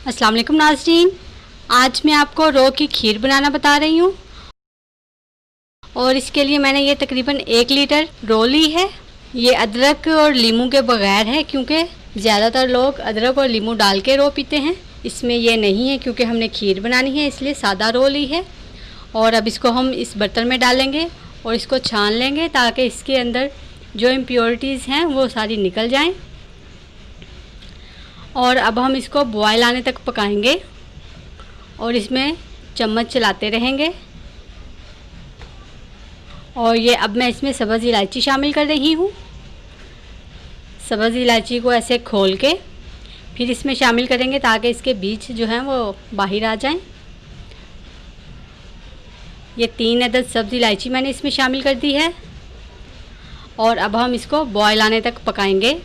अस्सलाम वालेकुम नाज़रीन, आज मैं आपको रो की खीर बनाना बता रही हूँ। और इसके लिए मैंने ये तकरीबन 1 लीटर रो ली है। ये अदरक और लीमू के बगैर है, क्योंकि ज़्यादातर लोग अदरक और लीमू डाल के रो पीते हैं। इसमें ये नहीं है, क्योंकि हमने खीर बनानी है, इसलिए सादा रो ली है। और अब इसको हम इस बर्तन में डालेंगे और इसको छान लेंगे, ताकि इसके अंदर जो इम्प्योरिटीज़ हैं वो सारी निकल जाएँ। और अब हम इसको बॉयल आने तक पकाएंगे और इसमें चम्मच चलाते रहेंगे। और ये अब मैं इसमें सब्ज़ इलायची शामिल कर रही हूँ। सब्ज़ इलायची को ऐसे खोल के फिर इसमें शामिल करेंगे, ताकि इसके बीज जो हैं वो बाहर आ जाएं। ये 3 अदद सब्ज़ इलायची मैंने इसमें शामिल कर दी है। और अब हम इसको बॉयल आने तक पकाएंगे।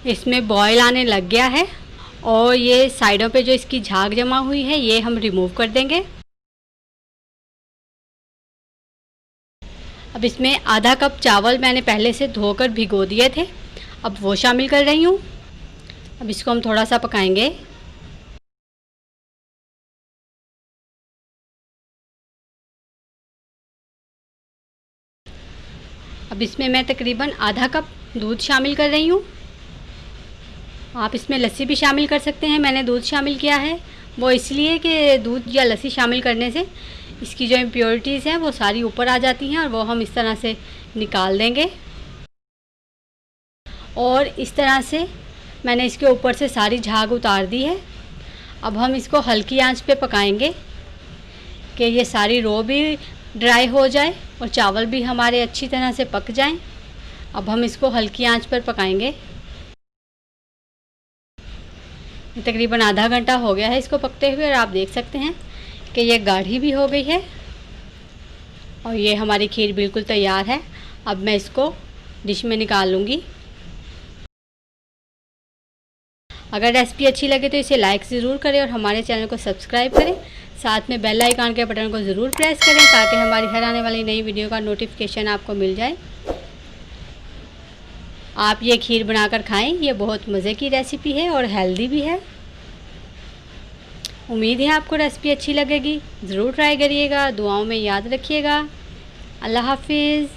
इसमें बॉयल आने लग गया है और ये साइडों पे जो इसकी झाग जमा हुई है ये हम रिमूव कर देंगे। अब इसमें आधा कप चावल मैंने पहले से धोकर भिगो दिए थे, अब वो शामिल कर रही हूँ। अब इसको हम थोड़ा सा पकाएंगे। अब इसमें मैं तकरीबन आधा कप दूध शामिल कर रही हूँ। आप इसमें लस्सी भी शामिल कर सकते हैं। मैंने दूध शामिल किया है वो इसलिए कि दूध या लस्सी शामिल करने से इसकी जो इम्प्योरिटीज़ हैं वो सारी ऊपर आ जाती हैं और वो हम इस तरह से निकाल देंगे। और इस तरह से मैंने इसके ऊपर से सारी झाग उतार दी है। अब हम इसको हल्की आंच पे पकाएंगे कि ये सारी रो भी ड्राई हो जाए और चावल भी हमारे अच्छी तरह से पक जाएं। अब हम इसको हल्की आंच पर पकाएंगे। तकरीबन आधा घंटा हो गया है इसको पकते हुए और आप देख सकते हैं कि ये गाढ़ी भी हो गई है और ये हमारी खीर बिल्कुल तैयार है। अब मैं इसको डिश में निकाल लूँगी। अगर रेसिपी अच्छी लगे तो इसे लाइक ज़रूर करें और हमारे चैनल को सब्सक्राइब करें। साथ में बेल आइकन के बटन को ज़रूर प्रेस करें, ताकि हमारी हर आने वाली नई वीडियो का नोटिफिकेशन आपको मिल जाए। आप ये खीर बनाकर खाएं, ये बहुत मज़े की रेसिपी है और हेल्दी भी है। उम्मीद है आपको रेसिपी अच्छी लगेगी। ज़रूर ट्राई करिएगा। दुआओं में याद रखिएगा। अल्लाह हाफिज़।